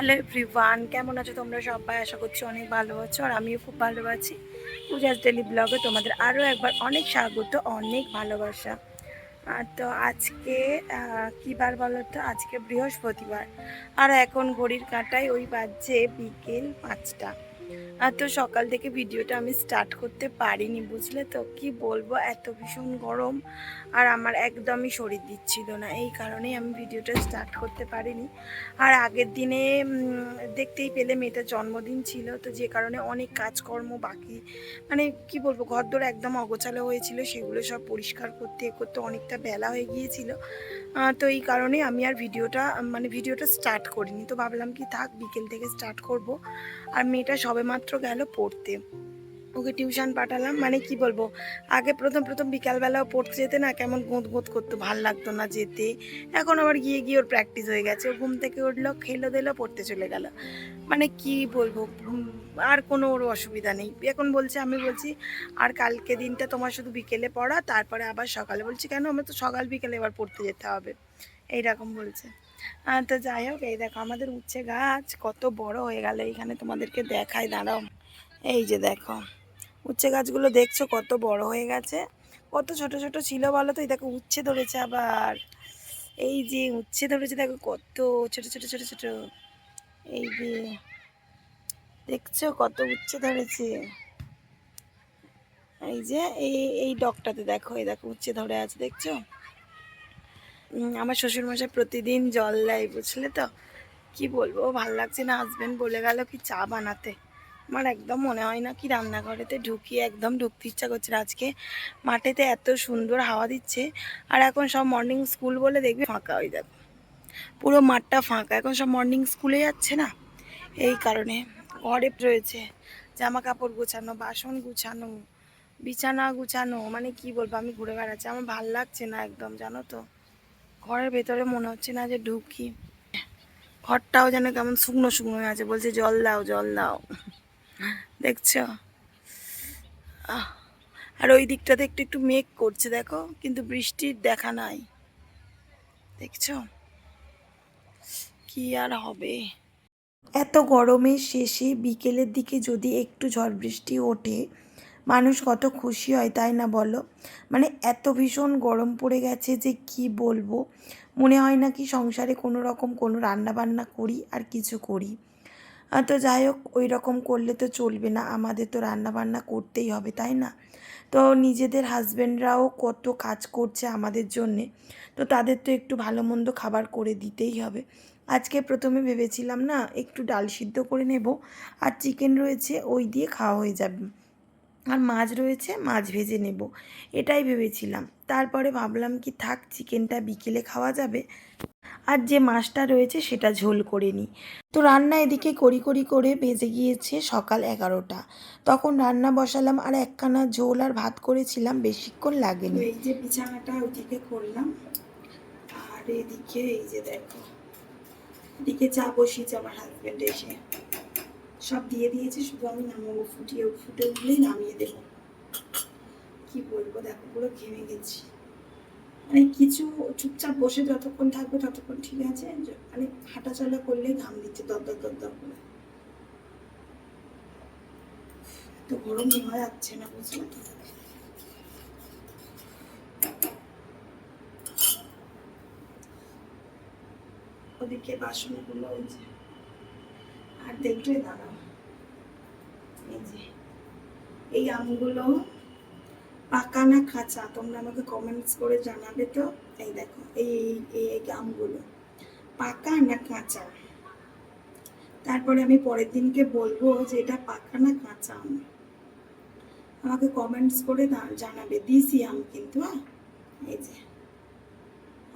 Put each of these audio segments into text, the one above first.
Hello everyone, কেমন আছো তোমরা সবাই? আশা করছি অনেক ভালো আছো, আর আমিও খুব ভালো আছি। পূজাস ডেলি ব্লগে তোমাদের আরও একবার অনেক স্বাগত, অনেক ভালোবাসা। তো আজকে কী বার বলো তো? আজকে বৃহস্পতিবার, আর এখন ঘড়ির কাঁটায় ওই বাজছে বিকেল 5টা। তো সকাল থেকে ভিডিওটা আমি স্টার্ট করতে পারিনি, বুঝলে তো। কি বলবো, এত ভীষণ গরম, আর আমার একদমই শরীর দিচ্ছিল না, এই কারণেই আমি ভিডিওটা স্টার্ট করতে পারিনি। আর আগের দিনে দেখতেই পেলে মেয়েটার জন্মদিন ছিল, তো যে কারণে অনেক কাজকর্ম বাকি, মানে কি বলবো, ঘরদোর একদম অগোছালো হয়েছিল, সেগুলো সব পরিষ্কার করতে করতে অনেকটা বেলা হয়ে গিয়েছিল। তো এই কারণে আমি আর ভিডিওটা স্টার্ট করিনি। তো ভাবলাম কি থাক, বিকেল থেকে স্টার্ট করব। আর মেয়েটা সবেমাত্র গেল পড়তে, ওকে টিউশন পাঠালাম। মানে কি বলবো, আগে প্রথম প্রথম বিকালবেলাও পড়তে যেতে না কেমন গোঁত গোঁত করতো, ভাল লাগতো না যেতে। এখন আবার গিয়ে গিয়ে ওর প্র্যাকটিস হয়ে গেছে, ও ঘুম থেকে উঠলো, খেলো দিলো, পড়তে চলে গেল। মানে কি বলবো, আর কোনো ওর অসুবিধা নেই। এখন বলছে, আমি বলছি আর কালকে দিনটা তোমার শুধু বিকেলে পড়া, তারপরে আবার সকালে। বলছি কেন, আমার তো সকাল বিকেলে এবার পড়তে যেতে হবে, এইরকম বলছে। তো যাই হোক, এই দেখো আমাদের উচ্ছে গাছ কত বড় হয়ে গেল, এইখানে তোমাদেরকে দেখাই, দাঁড়াও। এই যে দেখো, উচ্ছে গাছগুলো দেখছো কত বড় হয়ে গেছে। কত ছোট ছোট ছিল বলো তো। এই দেখো উচ্ছে ধরেছে আবার, এই যে উচ্ছে ধরেছে দেখো কত ছোট ছোট ছোট ছোট। এই যে দেখছো কত উচ্ছে ধরেছে। এই যে এই এই ডগটাতে দেখো, এই দেখো উচ্ছে ধরে আছে, দেখছো। আমার শ্বশুরমশাই প্রতিদিন জল দেয়, বুঝলে তো। কি বলবো, ভাল লাগছে না। হাজবেন্ড বলে গেল কি চা বানাতে, আমার একদম মনে হয় না কি রান্নাঘরেতে ঢুকি, একদম ঢুকতে ইচ্ছা করছে না। আজকে মাঠেতে এত সুন্দর হাওয়া দিচ্ছে, আর এখন সব মর্নিং স্কুল বলে দেখবি ফাঁকা, ওই দেখো পুরো মাঠটা ফাঁকা, এখন সব মর্নিং স্কুলে যাচ্ছে না, এই কারণে। ঘরে রয়েছে জামা কাপড় গুছানো, বাসন গুছানো, বিছানা গুছানো, মানে কি বলবো, আমি ঘুরে বেড়াচ্ছি, আমার ভাল লাগছে না একদম, জানো তো। ঘরের ভেতরে মনে হচ্ছে না যে ঢুকি, ঘরটাও যেন কেমন শুকনো শুকনো হয়ে আছে, বলছে জল দাও জল দাও, দেখছো। আর ওই দিকটাতে একটু একটু মেঘ করছে দেখো, কিন্তু বৃষ্টির দেখা নাই, দেখছো। কি আর হবে, এত গরমের শেষে বিকেলের দিকে যদি একটু ঝড় বৃষ্টি ওঠে, মানুষ কত খুশি হয়, তাই না বলো। মানে এত ভীষণ গরম পড়ে গেছে যে কি বলবো, মনে হয় না কি সংসারে কোনো রকম কোনো রান্না বান্না করি আর কিছু করি। তো যাই হোক, ওই রকম করলে তো চলবে না, আমাদের তো রান্না বান্না করতেই হবে, তাই না। তো নিজেদের হাজব্যান্ডরাও কত কাজ করছে আমাদের জন্যে, তো তাদের তো একটু ভালো মন্দ খাবার করে দিতেই হবে। আজকে প্রথমে ভেবেছিলাম না একটু ডাল সিদ্ধ করে নেব, আর চিকেন রয়েছে ওই দিয়ে খাওয়া হয়ে যাবে, আর মাছ রয়েছে মাছ ভেজে নেব, এটাই ভেবেছিলাম। তারপরে ভাবলাম কি থাক, চিকেনটা বিকেলে খাওয়া যাবে, আর যে মাছটা রয়েছে সেটা ঝোল করে নিই। তো রান্না এদিকে করি করি করে বেজে গিয়েছে সকাল 11টা। তখন রান্না বসালাম, আর একখানা ঝোল আর ভাত করেছিলাম, বেশিক্ষণ লাগেনি। এই যে বিছানাটা ওইদিকে করলাম, আর এদিকে এই যে দেখো, এদিকে চা বসিয়েছে আমার হাজব্যান্ড এসে, সব দিয়ে দিয়েছে, শুধু আমি নামাবো, ফুটে উঠলেই নামিয়ে দেবো। কি বলবো, দেখো পুরো ঘেমে গেছি। মানে কিছু চুপচাপ বসে যতক্ষণ থাকবে ততক্ষণ ঠিক আছে, মানে হাঁটাচলা করলেই ঘাম দিচ্ছে দরদর দরদর করে, তো গরম নেওয়া যাচ্ছে না, বুঝলে তো। ওদিকে বাসনগুলো ওই যে, আর দেখলে দাঁড়াও, এই যে এই আমগুলো পাকা না কাঁচা, তোমরা আমাকে কমেন্টস করে জানাবে তো। এই দেখো এই এই আমগুলো পাকা না কাঁচা, তারপরে আমি পরের দিনকে বলবো যে এটা পাকা না কাঁচা আম, আমাকে কমেন্টস করে জানাবে। দিছি আম কিন্তু, হ্যাঁ এই যে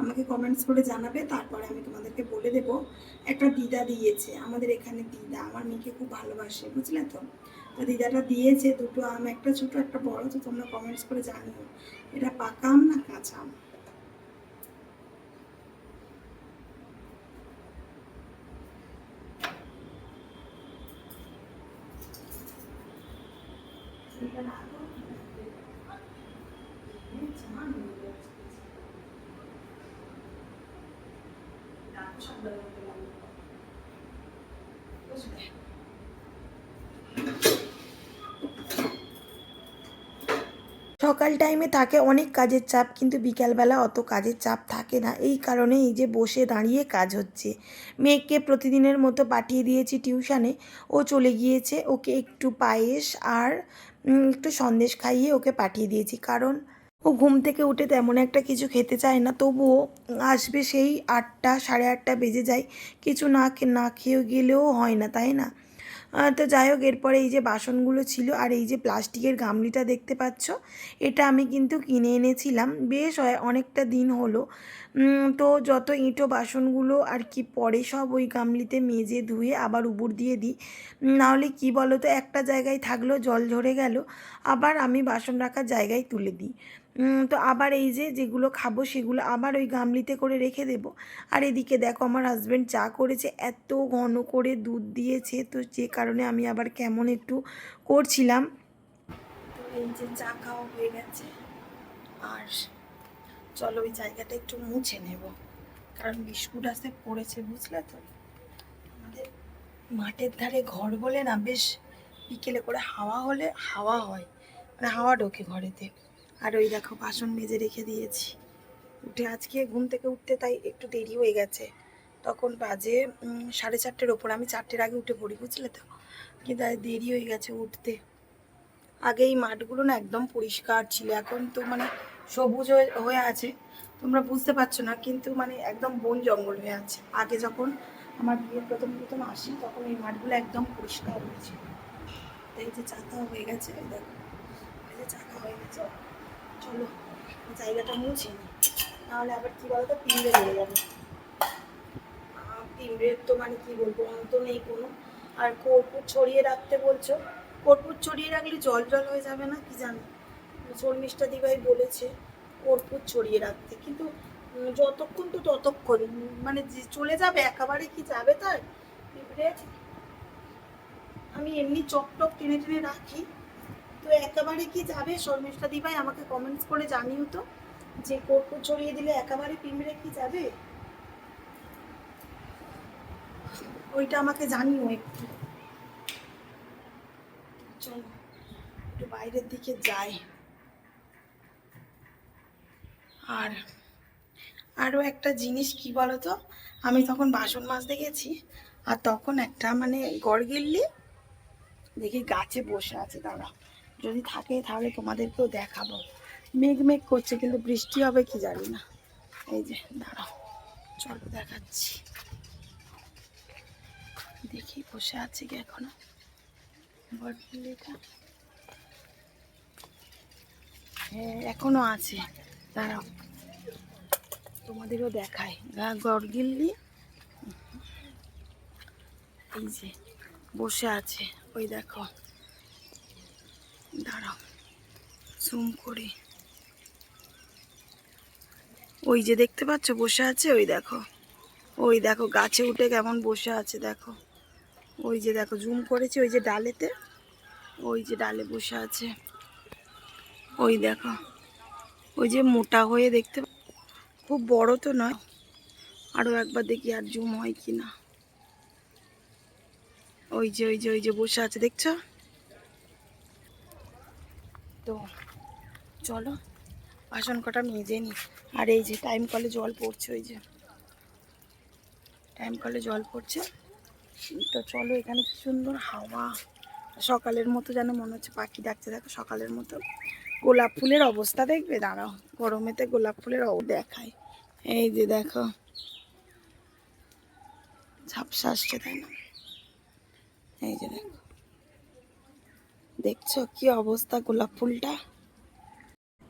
আমাকে কমেন্টস করে জানাবে, তারপরে আমি তোমাদেরকে বলে দেব। একটা দিদা দিয়েছে, আমাদের এখানে দিদা আমার মেয়েকে খুব ভালোবাসে, বুঝলে তো। তো দিদাটা দিয়েছে দুটো আম, একটা ছোটো একটা বড়, তো তোমরা কমেন্টস করে জানিও এটা পাকা আম না কাঁচা আম। বুঝলে। সকাল টাইমে থাকে অনেক কাজের চাপ, কিন্তু বিকালবেলা অত কাজের চাপ থাকে না। এই কারণে এই যে বসে দাঁড়িয়ে কাজ হচ্ছে। মেয়েকে প্রতিদিনের মতো পাঠিয়ে দিয়েছি টিউশনে, ও চলে গিয়েছে। ওকে একটু পায়েস আর একটু সন্দেশ খাইয়ে ওকে পাঠিয়ে দিয়েছি, কারণ ও ঘুম থেকে উঠে তেমন একটা কিছু খেতে চায় না। তবুও আসবে সেই 8টা, সাড়ে 8টা বেজে যায়। কিছু না খেয়ে গেলেও হয় না, তাই না? তো যাই হোক, এরপরে এই যে বাসনগুলো ছিল, আর এই যে প্লাস্টিকের গামলিটা দেখতে পাচ্ছ, এটা আমি কিন্তু কিনে এনেছিলাম, বেশ অনেকটা দিন হলো। তো যত এঁটো বাসনগুলো আর কি পড়ে সব ওই গামলিতে মেজে ধুয়ে আবার উবুর দিয়ে দিই। নাহলে কি বলো তো, একটা জায়গায় থাকলেও জল ঝরে গেল, আবার আমি বাসন রাখার জায়গায় তুলে দিই। তো আবার এই যে যেগুলো খাবো সেগুলো আবার ওই গামলিতে করে রেখে দেবো। আর এদিকে দেখো আমার হাজব্যান্ড চা করেছে, এত ঘন করে দুধ দিয়েছে, তো যে কারণে আমি আবার কেমন একটু করছিলাম। তো এই যে চা খাওয়া হয়ে গেছে, আর চলো ওই জায়গাটা একটু মুছে নেব, কারণ বিস্কুট আসতে পড়েছে, বুঝলে তো। আমাদের মাঠের ধারে ঘর বলে না, বেশ বিকেলে করে হাওয়া হলে হাওয়া হয়, মানে হাওয়া ঢোকে ঘরেতে। আর ওই দেখো বাসন মেজে রেখে দিয়েছি। উঠে আজকে ঘুম থেকে উঠতে তাই একটু দেরি হয়ে গেছে, তখন বাজে 4:30-এর ওপর। আমি 4টের আগে উঠে পড়ি, বুঝলে তো, কিন্তু আজ দেরি হয়ে গেছে উঠতে। আগে এই মাঠগুলো না একদম পরিষ্কার ছিল, এখন তো মানে সবুজ হয়ে আছে, তোমরা বুঝতে পারছো না, কিন্তু মানে একদম বন জঙ্গল হয়ে আছে। আগে যখন আমার বিয়ে প্রথম প্রথম আসি, তখন এই মাঠগুলো একদম পরিষ্কার হয়েছে। এই যে চাকা হয়ে গেছে, এই দেখো, এই যে চাকা হয়ে গেছে। চলো জায়গাটা মুছে নিই, নাহলে আবার কী বলতো, পিঁমড়ে ধরে যাবে। পিঁমড়ের তো মানে কী বলবো, অন্ত নেই কোনো। আর কর্পূর ছড়িয়ে রাখতে বলছো, কর্পূর ছড়িয়ে রাখলে জল জল হয়ে যাবে না কি জানো? শর্মিষ্ঠা দিভাই বলেছে কর্পূর ছড়িয়ে রাখতে, কিন্তু যতক্ষণ তো ততক্ষণ, মানে যে চলে যাবে একেবারে কি যাবে তার পিঁপড়ে? আমি এমনি চক টক টেনে টেনে রাখি, তো একেবারে কি যাবে? শর্মিষ্ঠা দিভাই আমাকে কমেন্টস করে জানিও তো, যে কর্পূর ছড়িয়ে দিলে একেবারে পিঁপড়ে কি যাবে? ওইটা আমাকে জানিও একটু। চলো একটু বাইরের দিকে যাই। আর আরও একটা জিনিস কি বলো তো, আমি তখন বাসন মাজতে গেছি, আর তখন একটা মানে গড়গিল্লি দেখি গাছে বসে আছে। দাঁড়া, যদি থাকে তাহলে তোমাদেরকেও দেখাবো। মেঘ মেঘ করছে, কিন্তু বৃষ্টি হবে কি জানি না। এই যে দাঁড়াও, চলো দেখাচ্ছি। দেখি বসে আছে কি এখনো গড়গিল্লিটা? হ্যাঁ এখনো আছে, দাঁড়াও তোমাদেরও দেখায়। গড়গিল্লি এই যে বসে আছে, ওই দেখো, দাঁড়াও জুম করি। ওই যে দেখতে পাচ্ছ বসে আছে, ওই দেখো, ওই দেখো গাছে উঠে কেমন বসে আছে দেখো। ওই যে দেখো জুম করেছি, ওই যে ডালেতে, ওই যে ডালে বসে আছে, ওই দেখো, ওই যে মোটা হয়ে দেখতে, খুব বড় তো নয়। আরও একবার দেখি আর জুম হয় কি না। ওই যে ওই যে ওই যে বসে আছে, দেখছো তো? চলো বাসন কটা মেজে নি। আর এই যে টাইম কলে জল পড়ছে, ওই যে টাইম কলে জল পড়ছে। তো চলো, এখানে কি সুন্দর হাওয়া, সকালের মতো যেন মনে হচ্ছে, পাখি ডাকছে দেখো সকালের মতো। গোলাপ ফুলের অবস্থা দেখবে, দাঁড়াও, গরমেতে গোলাপ ফুলের দেখায়। এই যে দেখো ঝাপসা আসছে, তাই না? এই যে দেখো, দেখছো কি অবস্থা গোলাপ ফুলটা?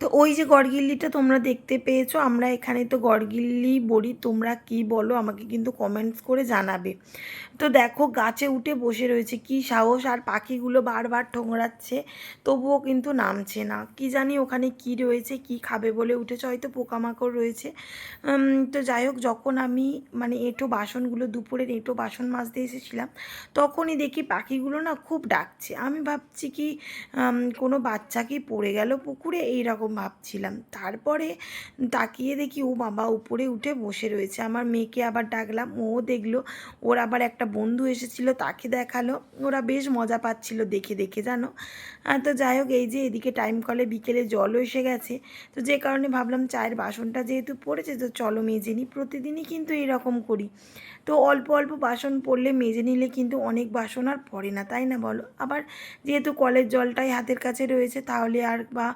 তো ওই যে গড়গিল্লিটা তোমরা দেখতে পেয়েছো, আমরা এখানে তো গড়গিল্লি বলি, তোমরা কি বলো আমাকে কিন্তু কমেন্টস করে জানাবে। তো দেখো গাছে উঠে বসে রয়েছে, কি সাহস! আর পাখিগুলো বারবার ঠোঙরাচ্ছে, তবুও কিন্তু নামছে না। কি জানি ওখানে কি রয়েছে, কি খাবে বলে উঠেছে, হয়তো পোকামাকড় রয়েছে। তো যাই হোক, যখন আমি মানে এঁটো বাসনগুলো দুপুরের এঁটো বাসন মাজতে এসেছিলাম, তখনই দেখি পাখিগুলো না খুব ডাকছে। আমি ভাবছি কি কোনো বাচ্চা কি পড়ে গেল পুকুরে, এইরকম ভাবছিলাম। তারপরে তাকিয়ে দেখি ও বাবা উপরে উঠে বসে রয়েছে। আমার মেয়েকে আবার ডাকলাম, ও দেখলো। ওর আবার একটা বন্ধু এসেছিল, তাকে দেখালো। ওরা বেশ মজা পাচ্ছিল দেখে দেখে, জানো। তো যাই হোক, এই যে এদিকে টাইম কলে বিকেলে জলও এসে গেছে। তো যে কারণে ভাবলাম চায়ের বাসনটা যেহেতু পড়েছে, তো চলো মেজে নিই। প্রতিদিনই কিন্তু এরকম করি। তো অল্প অল্প বাসন পড়লে মেজে নিলে কিন্তু অনেক বাসন আর পড়ে না, তাই না বলো? আবার যেহেতু কলের জলটাই হাতের কাছে রয়েছে, তাহলে আর বা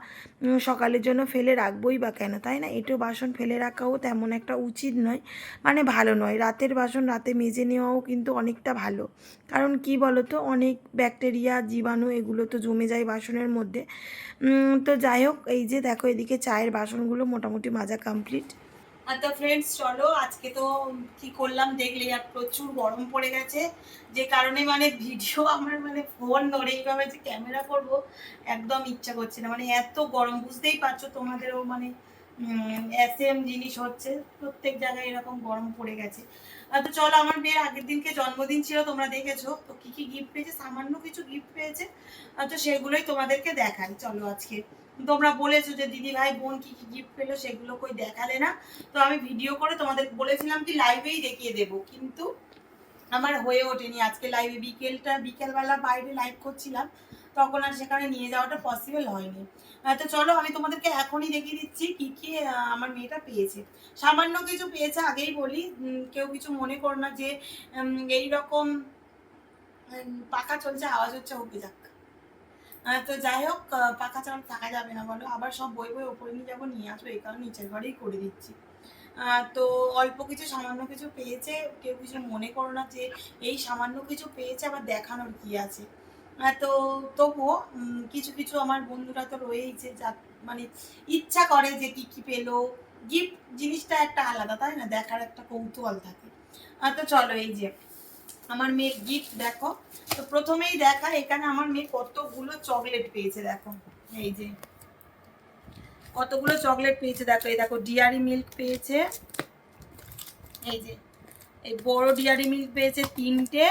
সকালের জন্য ফেলে রাখবোই বা কেন, তাই না? এঁটো বাসন ফেলে রাখাও তেমন একটা উচিত নয়, মানে ভালো নয়। রাতের বাসন রাতে মেজে নেওয়াও কিন্তু অনেকটা ভালো। কারণ কি বলো তো, অনেক ব্যাকটেরিয়া জীবাণু এগুলো তো জমে যায় বাসনের মধ্যে। তো যাই হোক, এই যে দেখো এদিকে চায়ের বাসনগুলো মোটামুটি মাজা কমপ্লিট। আর তো ফ্রেন্ডস চলো, আজকে তো কি করলাম দেখলে, আর প্রচুর গরম পড়ে গেছে, যে কারণে মানে ভিডিও আমার মানে ফোন ধরে এইভাবে যে ক্যামেরা করব একদম ইচ্ছা করছে না। মানে এত গরম, বুঝতেই পারছো, তোমাদেরও মানে সেম জিনিস হচ্ছে, প্রত্যেক জায়গায় এরকম গরম পড়ে গেছে। তো চলো, আমার মেয়ের আগের দিনকে জন্মদিন ছিল, তোমরা দেখেছো তো কি কি গিফট পেয়েছে, সামান্য কিছু গিফট পেয়েছে। তো সেগুলোই তোমাদেরকে দেখাই চলো আজকে। তোমরা বলেছো যে দিদি ভাই বোন কি কি গিফট পেলো, সেগুলো কই দেখালে না। তো আমি ভিডিও করে তোমাদের বলেছিলাম কি লাইভেই দেখিয়ে দেবো, কিন্তু আমার হয়ে ওঠেনি আজকে লাইভে। বিকেলবেলা বাইরে লাইভ করছিলাম, তখন আর সেখানে নিয়ে যাওয়াটা পসিবল হয়নি। তো চলো আমি তোমাদেরকে এখনই দেখিয়ে দিচ্ছি কি কি আমার মেয়েটা পেয়েছে। সামান্য কিছু পেয়েছে, আগেই বলি, কেউ কিছু মনে করো না যে এইরকম পাখা চলছে আওয়াজ হচ্ছে, ওকে যাক। তো যাই হোক, পাখা ছাড়া থাকা যাবে না বলো, আবার সব বই বই ওপরে নিয়ে যাবো, নিয়ে আসবো, এই কারণে নিচের ঘরেই করে দিচ্ছি। তো অল্প কিছু সামান্য কিছু পেয়েছে, কেউ কিছু মনে করো না যে এই সামান্য কিছু পেয়েছে আবার দেখানোর কি আছে। তো তবুও কিছু কিছু আমার বন্ধুরা তো রয়েইছে, যা মানে ইচ্ছা করে যে কি কি পেলো। গিফট জিনিসটা একটা আলাদা, তাই না? দেখার একটা কৌতূহল থাকে। তো চলো, এই যে আমার মেয়ের গিফট দেখো। তো প্রথমেই দেখা, এখানে আমার মেয়ে কতগুলো চকলেট পেয়েছে দেখো। এই যে কতগুলো চকলেট পেয়েছে দেখো। এই দেখো ডিয়ারি মিল্ক পেয়েছে, এই যে এই বড় ডিয়ারি মিল্ক পেয়েছে 3টে,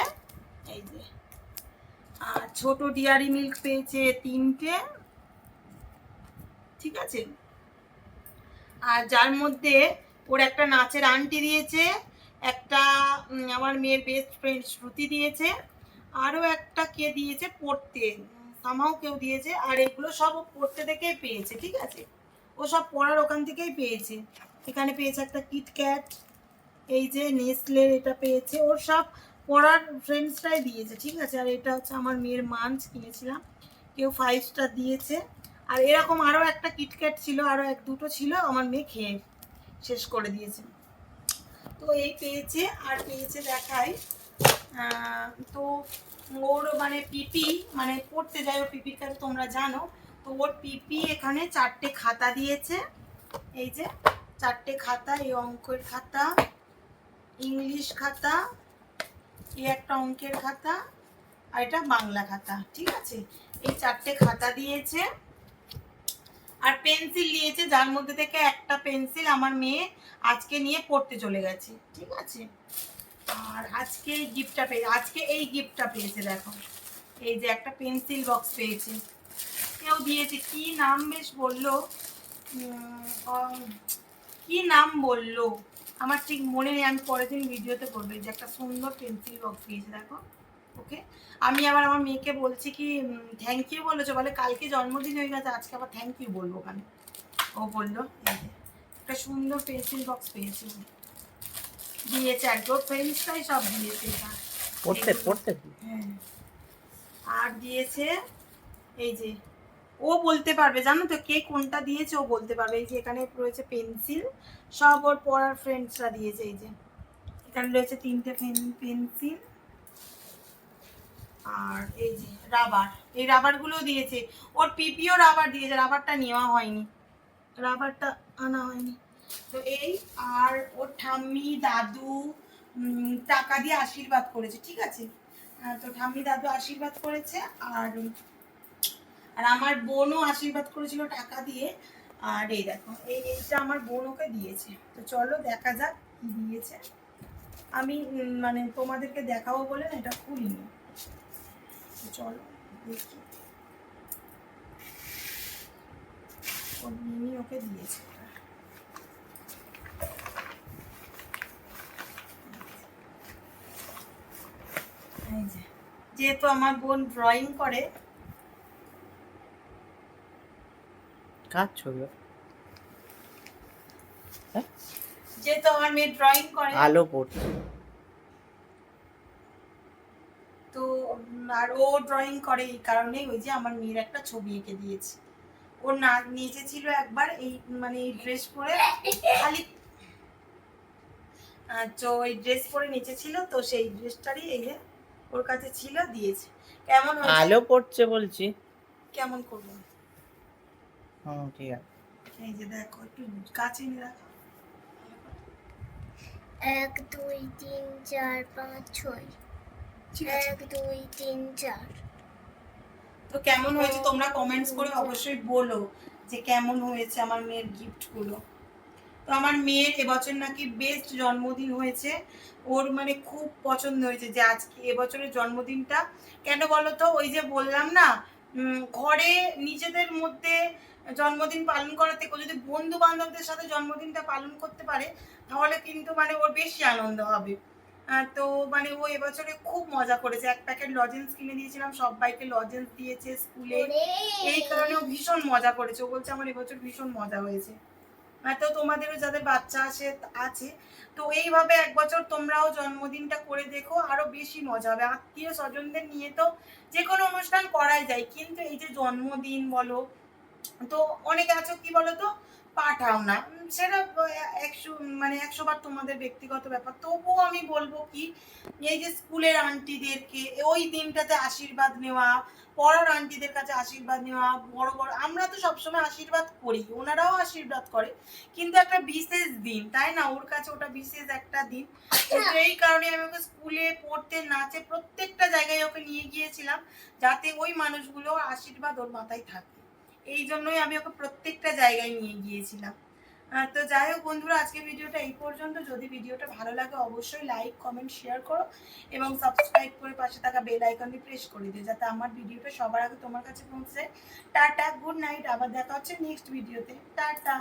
এই যে। আর ছোট ডিয়ারি মিল্ক পেয়েছে 3টে, ঠিক আছে। আর যার মধ্যে ওর একটা নাচের আন্টি দিয়েছে, একটা আমার মেয়ের বেস্ট ফ্রেন্ড শ্রুতি দিয়েছে, আরও একটা কে দিয়েছে পড়তে, সামাও কেউ দিয়েছে। আর এগুলো সব ও পড়তে থেকেই পেয়েছে, ঠিক আছে। ও সব পড়ার ওখান থেকেই পেয়েছে। এখানে পেয়েছে একটা কিটক্যাট, এই যে নেসলের এটা পেয়েছে, ওর সব পড়ার ফ্রেন্ডসটাই দিয়েছে, ঠিক আছে। আর এটা হচ্ছে আমার মেয়ের মাঞ্চ কিনেছিলাম, কেউ 5 স্টার দিয়েছে। আর এরকম আরও একটা কিটক্যাট ছিল, আরও দুটো ছিল, আমার মেয়ে খেয়ে শেষ করে দিয়েছে। তো এই পেয়েছে। আর পেয়েছে দেখাই, তো ওর মানে পিপি, মানে পড়তে যায় ও, পিপির কাছে তোমরা জানো। তো ওর পিপি এখানে 4টে খাতা দিয়েছে, এই যে 4টে খাতা, এই অঙ্কের খাতা, ইংলিশ খাতা, এই একটা অঙ্কের খাতা, আর এটা বাংলা খাতা, ঠিক আছে। এই 4টে খাতা দিয়েছে। আর পেন্সিল দিয়েছে, যার মধ্যে থেকে একটা পেন্সিল আমার মেয়ে আজকে নিয়ে পড়তে চলে গেছে, ঠিক আছে। আর আজকে এই গিফটটা পেয়েছে দেখো। এই যে একটা পেন্সিল বক্স পেয়েছে, কেউ দিয়েছে, কি নাম বেশ বললো, কি নাম বললো আমার ঠিক মনে নেই, আমি পরের দিন ভিডিওতে করবো। যে একটা সুন্দর পেন্সিল বক্স দিয়েছে দেখো ওকে। আমি আবার আমার মেয়েকে বলছি কি থ্যাংক ইউ বলেছো, বলে কালকে জন্মদিন হয়ে গেছে, আজকে আবার থ্যাংক ইউ বলবো ওখানে। ও বললো একটা সুন্দর পেন্সিল বক্স পেয়েছি, দিয়েছে একদম ফ্রেন্ডসটাই সব দিয়েছে। হ্যাঁ, আর দিয়েছে এই যে, ও বলতে পারবে জানো তো কে কোনটা দিয়েছে, ও বলতে পারবে। এই যে এখানে রয়েছে পেন্সিল, সব ওর পড়ার ফ্রেন্ডসরা দিয়েছে। এই যে এখানে রয়েছে 3টে পেন্সিল, আর এই যে রাবার, এই রাবারগুলো দিয়েছে। ওর পিপিও রাবার দিয়েছে, রাবারটা নেওয়া হয়নি, রাবারটা আনা হয়নি। তো এই, আর ওর ঠাম্মি দাদু টাকা দিয়ে আশীর্বাদ করেছে, ঠিক আছে। তো ঠাম্মি দাদু আশীর্বাদ করেছে, আর আর আমার বোনও আশীর্বাদ করেছিল টাকা দিয়ে। আর এই দেখো এইটা আমার বোন ওকে দিয়েছে। তো চলো দেখা যাক কি দিয়েছে। আমি মানে তোমাদেরকে দেখাবো বলে না এটা খুলিনি। চলো দেখি। ওর মিমি ওকে দিয়েছে। যেহেতু আমার বোন ড্রয়িং করে, কার ছবি? যেহেতু আমার মেয়ে ড্রয়িং করে, আলো পড়ছে তো আর ও ড্রয়িং করে, এই কারণে ওই যে আমার মেয়ের একটা ছবি এঁকে দিয়েছে। ওর না নিচে ছিল একবার এই মানে এই ড্রেস পরে খালি, তো ওই ড্রেস পরে নিচে ছিল, তো সেই ড্রেসটারই এই যে ওর কাছে ছিল, দিয়েছে। কেমন হয়েছে? আলো পড়ছে বলছি। কেমন করবো? ঠিক আছে। এই যে দেখো, একটু কাছে নিয়ে রাখো। 1 2 3 4 5 6 1 2 3 4। তো কেমন হয়েছে তোমরা কমেন্টস করে অবশ্যই বলো যে কেমন হয়েছে আমার মেয়ের গিফটগুলো। তো আমার মেয়ের এবছর নাকি বেস্ট জন্মদিন হয়েছে, ওর মানে খুব পছন্দ হয়েছে যে আজকে এবছরের জন্মদিনটা। কেন বলো তো, ওই যে বললাম না, ঘরে নিজেদের মধ্যে জন্মদিন পালন করার থেকে যদি বন্ধু বান্ধবদের সাথে জন্মদিনটা পালন করতে পারে তাহলে কিন্তু মানে ওর বেশি আনন্দ হবে। তো মানে ও এবছরে খুব মজা করেছে। 1 প্যাকেট লজেন্স কিনে দিয়েছিলাম, সবাইকে লজেন্স দিয়েছে স্কুলে, এই কারণে ও ভীষণ মজা করেছে। ও বলছে আমার এবছর ভীষণ মজা হয়েছে। তো তোমাদেরও যাদের বাচ্চা আছে, তো এইভাবে 1 বছর তোমরাও জন্মদিনটা করে দেখো, আরো বেশি মজা হবে। আত্মীয় স্বজনদের নিয়ে তো যে কোনো অনুষ্ঠান করাই যায়, কিন্তু এই যে জন্মদিন বলো, তো অনেকে আছো কি বলো তো, পাঠাও না, সেটা 100 বার তোমাদের ব্যক্তিগত ব্যাপার। তবুও আমি বলবো কি, এই যে স্কুলের আন্টিদেরকে ওই দিনটাতে আশীর্বাদ নেওয়া, পড়ার আন্টিদের কাছে আশীর্বাদ নেওয়া, বড় বড়, আমরা তো সবসময় আশীর্বাদ করি, ওনারাও আশীর্বাদ করে, কিন্তু একটা বিশেষ দিন, তাই না? ওর কাছে ওটা বিশেষ একটা দিন। তো এই কারণে আমি ওকে স্কুলে পড়তে, নাচে, প্রত্যেকটা জায়গায় ওকে নিয়ে গিয়েছিলাম, যাতে ওই মানুষগুলোর আশীর্বাদ ওর মাথায় থাকে। এই জন্যই আমি ওকে প্রত্যেকটা জায়গায় নিয়ে গিয়েছিলাম। তো যাই হোক বন্ধুরা, আজকে ভিডিওটা এই পর্যন্ত। যদি ভিডিওটা ভালো লাগে অবশ্যই লাইক, কমেন্ট, শেয়ার করো এবং সাবস্ক্রাইব করে পাশে থাকা বেল আইকনটি প্রেস করে দিও, যাতে আমার ভিডিওটা সবার আগে তোমার কাছে পৌঁছে যায়। টাটা, গুড নাইট, আবার দেখা হচ্ছে নেক্সট ভিডিওতে। টাটা।